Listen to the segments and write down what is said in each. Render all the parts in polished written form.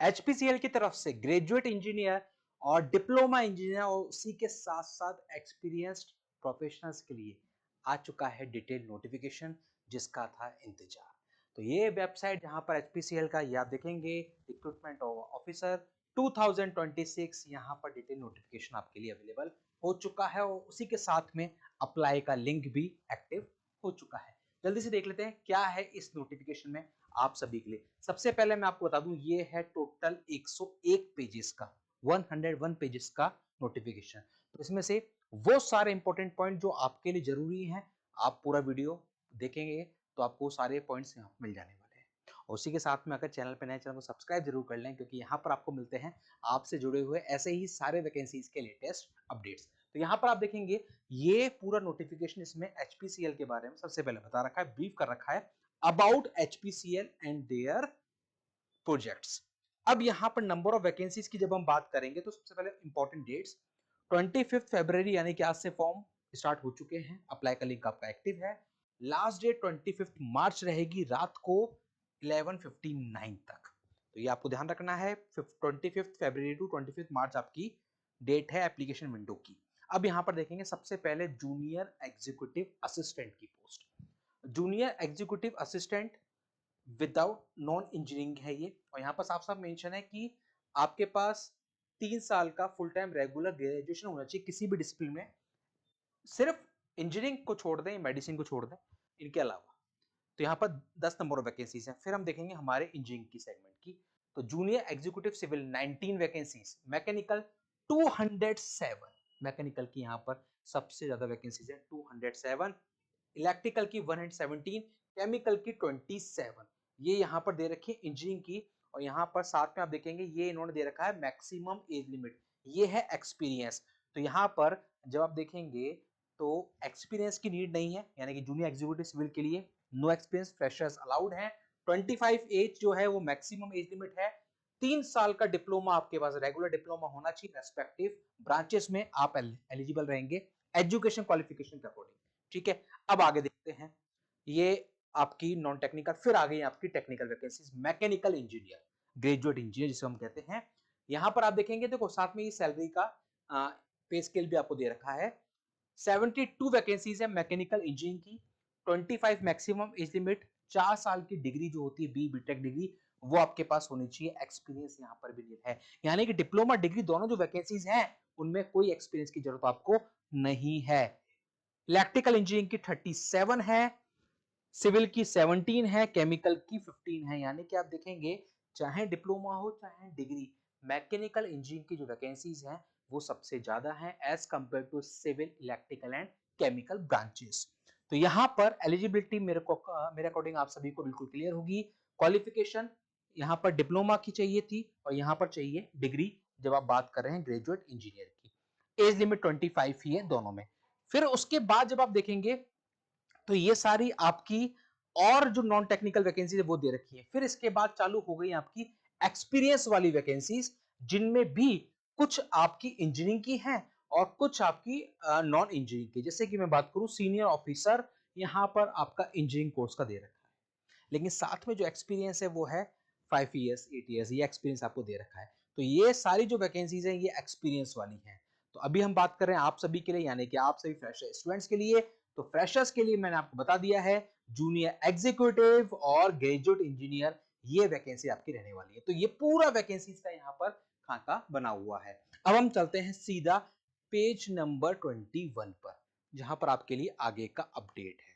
HPCL की तरफ से ग्रेजुएट इंजीनियर और डिप्लोमा इंजीनियर और उसी के साथ साथ एक्सपीरियंस्ड प्रोफेशनल्स के लिए आ चुका है डिटेल नोटिफिकेशन जिसका था इंतजार। तो ये वेबसाइट जहां पर एचपीसीएल का ये आप देखेंगे रिक्रूटमेंट ऑफिसर 2026 यहाँ पर डिटेल नोटिफिकेशन आपके लिए अवेलेबल हो चुका है और उसी के साथ में अप्लाई का लिंक भी एक्टिव हो चुका है। जल्दी से देख लेते हैं क्या है इस नोटिफिकेशन में आप सभी के लिए। सबसे पहले मैं आपको बता दूं ये है टोटल 101 पेजेस का 101 पेजेस का नोटिफिकेशन। तो इसमें से वो सारे इंपॉर्टेंट पॉइंट जो आपके लिए जरूरी हैं आप पूरा वीडियो देखेंगे तो आपको सारे पॉइंट्स यहाँ मिल जाने वाले हैं। और उसी के साथ में अगर चैनल पे नए चैनल को सब्सक्राइब जरूर कर लें क्योंकि यहाँ पर आपको मिलते हैं आपसे जुड़े हुए ऐसे ही सारे वैकेंसीज के लेटेस्ट अपडेट्स। तो यहाँ पर आप देखेंगे ये पूरा नोटिफिकेशन इसमें एचपीसीएल के बारे में सबसे पहले बता रखा है, ब्रीफ कर रखा है about HPCL and their projects. अब यहां पर नंबर ऑफ वैकेंसीज की जब हम बात करेंगे तो सबसे पहले इंपॉर्टेंट डेट्स 25 फरवरी यानी कि आज से फॉर्म स्टार्ट हो चुके हैं, अप्लाई का लिंक आपका एक्टिव है। लास्ट डेट 25 मार्च रहेगी रात को 11:59 तक। तो ये आपको ध्यान रखना है 25 फरवरी टू 25 मार्च आपकी डेट है एप्लीकेशन विंडो की। अब यहां पर देखेंगे सबसे पहले जूनियर एग्जीक्यूटिव असिस्टेंट की post. Junior executive assistant without non engineering है ये और यहाँ पर साफ साफ मेंशन है कि आपके पास 3 साल का फुल टाइम रेगुलर ग्रेजुएशन होना चाहिए किसी भी डिसिप्लिन में, सिर्फ इंजीनियरिंग को छोड़ दें मेडिसिन को छोड़ दें इनके अलावा। तो यहाँ पर 10 नंबर ऑफ वैकेंसीज हैं। फिर हम देखेंगे हमारे इंजीनियरिंग की सेगमेंट की। तो junior executive civil 19 vacancies, mechanical 207, mechanical की यहाँ पर सबसे ज्यादा वैकेंसीज है 207, इलेक्ट्रिकल की 117, केमिकल की 27। ये यहाँ पर दे रखी है इंजीनियरिंग की। और यहाँ पर साथ में आप देखेंगे ये इन्होंने दे रखा है मैक्सिमम एज लिमिट, ये है एक्सपीरियंस। तो यहाँ पर जब आप देखेंगे तो एक्सपीरियंस की नीड नहीं है, यानी कि जूनियर एग्जीक्यूटिव सिविल के लिए नो एक्सपीरियंस फ्रेशर्स अलाउड है। 25 एज जो है वो मैक्सिमम एज लिमिट है। 3 साल का डिप्लोमा आपके पास रेगुलर डिप्लोमा होना चाहिए रेस्पेक्टिव ब्रांचेस में आप एलिजिबल रहेंगे एजुकेशन क्वालिफिकेशन के अकॉर्डिंग। ठीक है, अब आगे देखते हैं ये आपकी नॉन टेक्निकल, फिर आ गई आपकी technical vacancies. Mechanical engineer, graduate engineer जिसे हम कहते हैं, यहां पर आप देखेंगे देखो साथ में ये सैलरी का पे स्केल भी आपको दे रखा है। 72 वैकेंसीज है मैकेनिकल इंजीनियरिंग की, 25 मैक्सिमम एज लिमिट, 4 साल की डिग्री जो होती है बीटेक डिग्री वो आपके पास होनी चाहिए, एक्सपीरियंस यहां पर भी है, यानी कि डिप्लोमा डिग्री दोनों जो वैकेंसीज हैं उनमें कोई एक्सपीरियंस की जरूरत आपको नहीं है। इलेक्ट्रिकल इंजीनियरिंग की 37 है, सिविल की 17 है, केमिकल की 15 है, यानी कि आप देखेंगे चाहे डिप्लोमा हो चाहे डिग्री, मैकेनिकल इंजीनियरिंग की जो वैकेंसीज हैं वो सबसे ज्यादा है as compare to civil electrical and chemical branches. तो यहां पर एलिजिबिलिटी मेरे अकॉर्डिंग आप सभी को बिल्कुल क्लियर होगी। क्वालिफिकेशन यहां पर डिप्लोमा की चाहिए थी और यहां पर चाहिए डिग्री जब आप बात कर रहे हैं ग्रेजुएट इंजीनियर की। एज लिमिट 25 ही है दोनों में। फिर उसके बाद जब आप देखेंगे तो ये सारी आपकी और जो नॉन टेक्निकल वैकेंसी है वो दे रखी है। फिर इसके बाद चालू हो गई आपकी एक्सपीरियंस वाली वैकेंसीज जिनमें भी कुछ आपकी इंजीनियरिंग की हैं और कुछ आपकी नॉन इंजीनियरिंग की। जैसे कि मैं बात करूं सीनियर ऑफिसर, यहां पर आपका इंजीनियरिंग कोर्स का दे रखा है, लेकिन साथ में जो एक्सपीरियंस है वो है 5 ईयर्स 8 ईयर्स, ये एक्सपीरियंस आपको दे रखा है। तो ये सारी जो वैकेंसीज हैं ये एक्सपीरियंस वाली हैं। तो अभी हम बात कर रहे हैं आप सभी के लिए, यानी कि आप सभी फ्रेशर स्टूडेंट्स के लिए। तो फ्रेशर्स के लिए मैंने आपको बता दिया है जूनियर एग्जीक्यूटिव और ग्रेजुएट इंजीनियर ये वैकेंसी आपकी रहने वाली है। तो ये पूरा वैकेंसीज का यहाँ पर खाका बना हुआ है। अब हम चलते हैं सीधा पेज नंबर 21 पर जहां पर आपके लिए आगे का अपडेट है।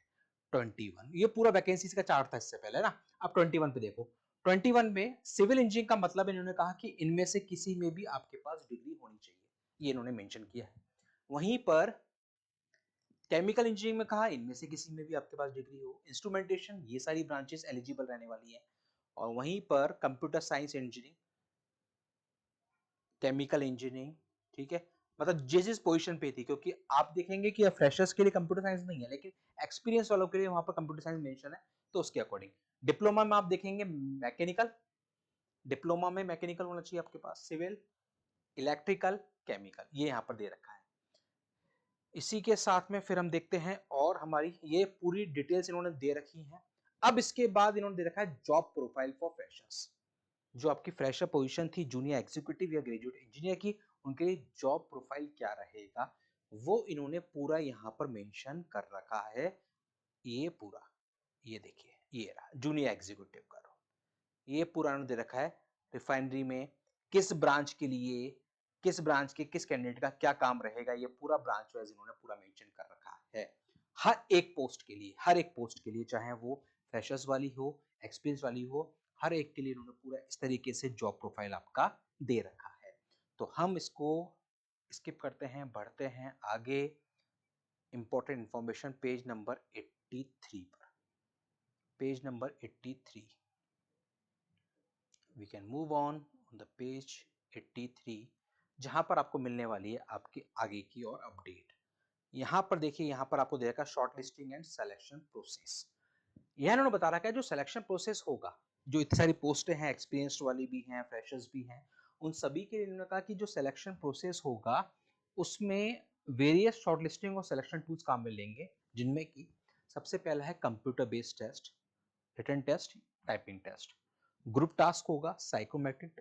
21 ये पूरा वैकेंसीज का चार्ट था इससे पहले ना। अब 21 पे देखो, 21 में सिविल इंजीनियरिंग का मतलब इन्होंने कहा कि इनमें से किसी में भी आपके पास डिग्री होनी चाहिए, ये इन्होंने मेंशन किया है। वहीं पर केमिकल इंजीनियरिंग में कहा इनमें से किसी में भी आपके पास डिग्री हो, इंस्ट्रूमेंटेशन ये सारी ब्रांचेस एलिजिबल रहने वाली है। और वहीं पर computer science engineering, chemical engineering, ठीक है, मतलब जिस जिस पोजीशन पे थी, क्योंकि आप देखेंगे कि फ्रेशर्स के लिए कंप्यूटर साइंस नहीं है लेकिन एक्सपीरियंस वालों के लिए वहां पर कंप्यूटर साइंस मेंशन है, तो उसके अकॉर्डिंग। डिप्लोमा में आप देखेंगे मैकेनिकल, डिप्लोमा में मैकेनिकल होना चाहिए आपके पास, सिविल, इलेक्ट्रिकल, केमिकल, ये यहां पर दे रखा है। इसी के साथ में फिर हम देखते हैं और हमारी ये पूरी डिटेल्स इन्होंने दे रखी है। अब इसके बाद इन्होंने दे रखा है जॉब प्रोफाइल फॉर फ्रेशर्स। जो आपकी फ्रेशर पोजीशन थी जूनियर एग्जीक्यूटिव या ग्रेजुएट इंजीनियर की, उनके लिए जॉब प्रोफाइल क्या रहेगा वो इन्होंने पूरा यहाँ पर मेंशन कर रखा है। ये पूरा, ये देखिए, ये रहा जूनियर एग्जीक्यूटिव का रोल, ये पूरा इन्होंने दे रखा है। रिफाइनरी में किस ब्रांच के लिए, किस ब्रांच के किस कैंडिडेट का क्या काम रहेगा, ये पूरा ब्रांच वाइज इन्होंने पूरा मेंशन कर रखा है। हर एक पोस्ट के लिए, हर एक पोस्ट के लिए, चाहे वो फ्रेशर्स वाली हो, एक्सपीरियंस वाली हो, हर एक के लिए इन्होंने पूरा इस तरीके से जॉब प्रोफाइल आपका दे रखा है। तो हम इसको स्किप करते हैं, बढ़ते हैं आगे इंपॉर्टेंट इंफॉर्मेशन पेज नंबर 83 पर। Page number 83, we can move on the page 83, जहां पर आपको मिलने वाली है आपकी आगे की और अपडेट। यहाँ पर देखिए, यहाँ पर आपको दे रखा है short listing and selection process. यह इन्होंने बता रखा है जो सिलेक्शन प्रोसेस होगा, जो इतनी सारी पोस्टें हैं, एक्सपीरियंस्ड वाली भी हैं, फ्रेशर्स भी हैं, उन सभी के लिए इन्होंने कहा कि जो सिलेक्शन प्रोसेस होगा उसमें वेरियस शॉर्टलिस्टिंग और सिलेक्शन टूल्स काम में लेंगे, जिनमें कि सबसे पहला है computer based test, written test, typing test, group task होगा, साइकोमेट्रिक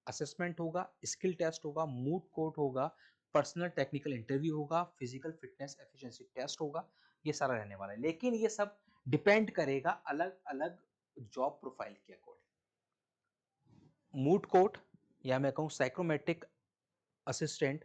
असेसमेंट होगा, स्किल टेस्ट होगा, मूड कोर्ट होगा, पर्सनल टेक्निकल इंटरव्यू होगा, फिजिकल फिटनेस एफिशिएंसी टेस्ट होगा। ये सारा रहने वाला है, लेकिन ये सब डिपेंड करेगा अलग अलग जॉब प्रोफाइल के अकॉर्डिंग। मूड कोर्ट या मैं कहूँ साइकोमेट्रिक असिस्टेंट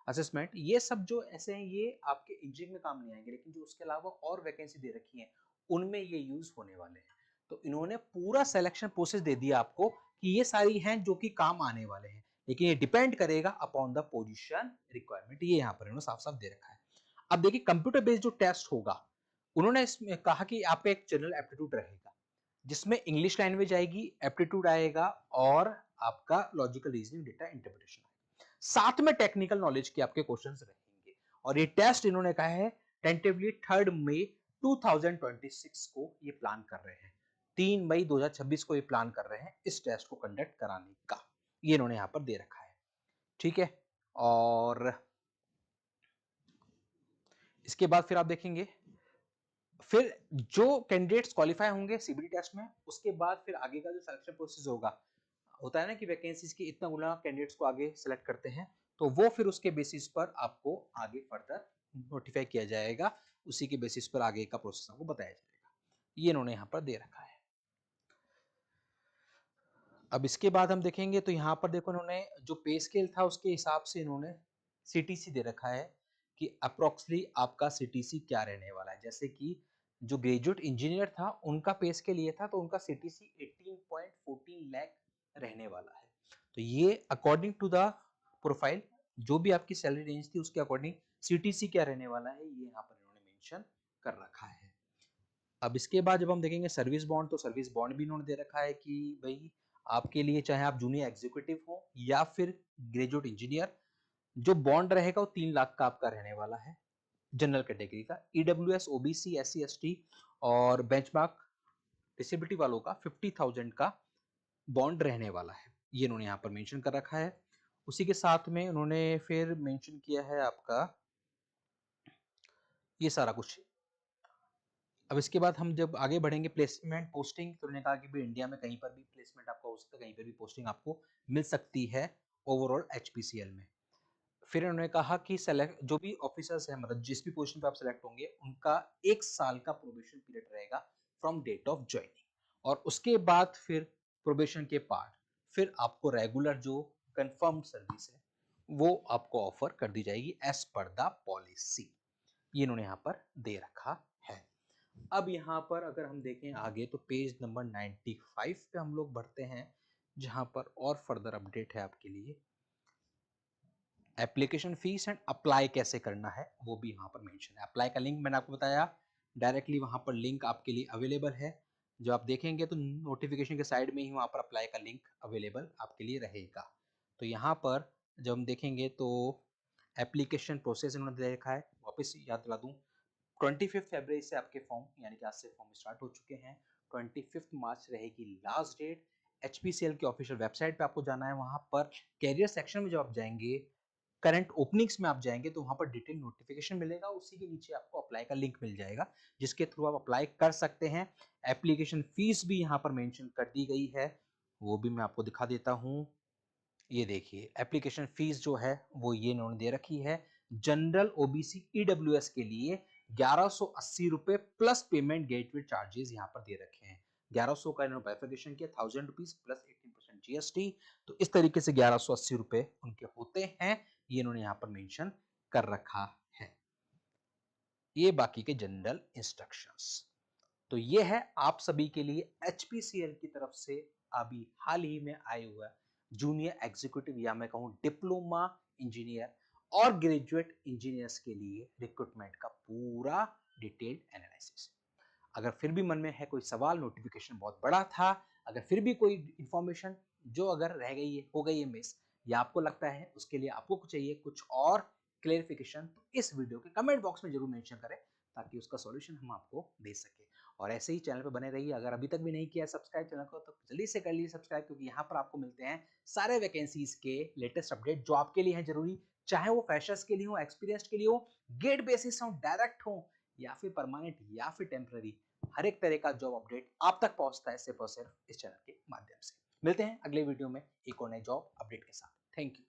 असेसमेंट, ये सब जो ऐसे हैं ये आपके इंजीनियरिंग में काम नहीं आएंगे, लेकिन जो उसके अलावा और वैकेंसी दे रखी है उनमें ये यूज होने वाले हैं। तो इन्होंने पूरा सिलेक्शन प्रोसेस दे दिया आपको कि ये सारी हैं जो कि काम आने वाले हैं, लेकिन ये डिपेंड करेगा अपॉन द पोजीशन रिक्वायरमेंट, ये यहाँ पर इन्होंने साफ साफ दे रखा है। अब देखिए कंप्यूटर बेस्ड जो टेस्ट होगा, उन्होंने इसमें कहा कि आपका एक जनरल एप्टीट्यूड रहेगा, जिसमें इंग्लिश लैंग्वेज आएगी, एप्टीट्यूड आएगा और आपका लॉजिकल रीजनिंग, डेटा इंटरप्रिटेशन आएगा। साथ में टेक्निकल नॉलेज के आपके क्वेश्चंस रहेंगे। और ये टेस्ट इन्होंने कहा है टेंटेटिवली 3 मई 2026 को ये प्लान कर रहे हैं, 3 मई 2026 को ये प्लान कर रहे हैं इस टेस्ट को कंडक्ट कराने का, ये इन्होंने यहां पर दे रखा है। ठीक है, और इसके बाद फिर आप देखेंगे, फिर जो कैंडिडेट्स क्वालिफाई होंगे सीबीटी टेस्ट में, उसके बाद फिर आगे का जो सिलेक्शन प्रोसेस होगा, होता है ना कि वैकेंसीज की इतना गुना कैंडिडेट्स को आगे सेलेक्ट करते हैं, तो वो फिर उसके बेसिस पर आपको आगे फर्दर नोटिफाई किया जाएगा, उसी के बेसिस पर आगे का प्रोसेस आपको बताया जाएगा। ये इन्होंने यहाँ पर दे रखा है। अब इसके बाद हम देखेंगे तो यहाँ पर देखो इन्होंने जो पे स्केल था उसके हिसाब से इन्होंने सीटीसी दे रखा है कि अप्रोक्सली आपका सीटीसी क्या रहने वाला है। जैसे कि जो ग्रेजुएट इंजीनियर था उनका पे स्केल ये था, तो उनका सीटीसी 18.14 लाख रहने वाला है। तो ये अकॉर्डिंग टू द प्रोफाइल, जो भी आपकी सैलरी रेंज थी उसके अकॉर्डिंग सीटीसी क्या रहने वाला है, ये यहाँ पर इन्होंने मेंशन कर रखा है। अब इसके बाद जब हम देखेंगे सर्विस बॉन्ड, तो सर्विस बॉन्ड भी इन्होंने दे रखा है कि भाई आपके लिए चाहे आप जूनियर एग्जीक्यूटिव हो या फिर ग्रेजुएट इंजीनियर, जो बॉन्ड रहेगा वो 3 लाख का आपका रहने वाला है जनरल कैटेगरी का। ईडब्ल्यूएस, ओबीसी, एससी, एसटी और बेंचमार्क डिसेबिलिटी वालों का 50,000 का बॉन्ड रहने वाला है, ये इन्होंने यहाँ पर मेंशन कर रखा है। उसी के साथ में उन्होंने फिर मेंशन किया है आपका ये सारा कुछ। अब इसके बाद हम जब आगे बढ़ेंगे प्लेसमेंट पोस्टिंग, तो उन्होंने कहा कि भी इंडिया में कहीं पर भी प्लेसमेंट आपका हो सकता है, कहीं पर भी पोस्टिंग आपको मिल सकती है ओवरऑल एचपीसीएल में। फिर उन्होंने कहा कि सेलेक्ट जो भी ऑफिसर्स हैं, मतलब जिस भी पोजीशन पे आप सेलेक्ट होंगे, उनका 1 साल का प्रोबेशन पीरियड रहेगा फ्रॉम डेट ऑफ ज्वाइनिंग, और उसके बाद फिर प्रोबेशन के बाद फिर आपको रेगुलर जो कंफर्म्ड सर्विस है वो आपको ऑफर कर दी जाएगी एज पर द पॉलिसी, ये इन्होंने यहाँ पर दे रखा है। अब यहाँ पर अगर हम देखें आगे तो पेज नंबर 95 पे हम लोग बढ़ते हैं, जहां पर और फर्दर अपडेट है आपके लिए। एप्लीकेशन फीस एंड अप्लाई कैसे करना है वो भी यहाँ पर मेंशन है। अप्लाई का लिंक मैंने आपको बताया, डायरेक्टली वहां पर लिंक आपके लिए अवेलेबल है। जो आप देखेंगे तो नोटिफिकेशन के साइड में ही वहां पर अप्लाई का लिंक अवेलेबल आपके लिए रहेगा। तो यहाँ पर जब हम देखेंगे तो एप्लीकेशन प्रोसेस इन्होंने दे रखा है, वापस याद दिला दूं, 25 फरवरी से आपके फॉर्म यानी कि आज से फॉर्म स्टार्ट हो चुके हैं। 25 मार्च रहेगी लास्ट डेट। एचपीसीएल की ऑफिशियल वेबसाइट पे आपको जाना है, वहां पर कैरियर सेक्शन में जब आप जाएंगे, करंट ओपनिंग्स में आप जाएंगे तो वहां पर डिटेल नोटिफिकेशन मिलेगा, उसी के नीचे आपको अप्लाई का लिंक मिल जाएगा जिसके थ्रू आप अप्लाई कर सकते हैं। एप्लीकेशन फीस भी यहाँ पर मेंशन कर दी गई है, वो भी मैं आपको दिखा देता हूँ। ये देखिए एप्लीकेशन फीस जो है वो ये इन्होंने दे रखी है। जनरल ओबीसी ईडब्ल्यूएस के लिए 1180 रुपए प्लस पेमेंट गेटवे चार्जेस यहाँ पर दे रखे हैं। 1100 का इन्होंने बाइफरकेशन किया, 1000 रुपीज प्लस 18% जीएसटी। तो इस तरीके से 1180 रुपए उनके होते हैं, ये इन्होंने यहाँ पर मेंशन कर रखा है। ये बाकी के जनरल इंस्ट्रक्शंस। तो ये है आप सभी के लिए एचपीसीएल की तरफ से अभी हाल ही में आए हुआ जूनियर एग्जीक्यूटिव या मैं कहूं डिप्लोमा इंजीनियर और ग्रेजुएट इंजीनियर्स के लिए रिक्रूटमेंट का पूरा डिटेल्ड एनालिसिस। अगर फिर भी मन में है कोई सवाल, नोटिफिकेशन बहुत बड़ा था, अगर फिर भी कोई इंफॉर्मेशन जो अगर रह गई है, हो गई है मिस, या आपको लगता है उसके लिए आपको चाहिए कुछ और क्लेरिफिकेशन, तो इस वीडियो के कमेंट बॉक्स में जरूर मेंशन करें ताकि उसका सॉल्यूशन हम आपको दे सके। और ऐसे ही चैनल पर बने रहिए। अगर अभी तक भी नहीं किया सब्सक्राइब चैनल को तो जल्दी से कर लीजिए सब्सक्राइब, क्योंकि यहाँ पर आपको मिलते हैं सारे वैकेंसीज के लेटेस्ट अपडेट जो आपके लिए हैं जरूरी, चाहे वो फ्रेशर्स के लिए हो, एक्सपीरियंस्ड के लिए हो, गेट बेसिस हो, डायरेक्ट हो, या फिर परमानेंट या फिर टेम्पररी। हर एक तरह का जॉब अपडेट आप तक पहुंचता है सिर्फ और सिर्फ इस चैनल के माध्यम से। मिलते हैं अगले वीडियो में एक और नए जॉब अपडेट के साथ। Thank you.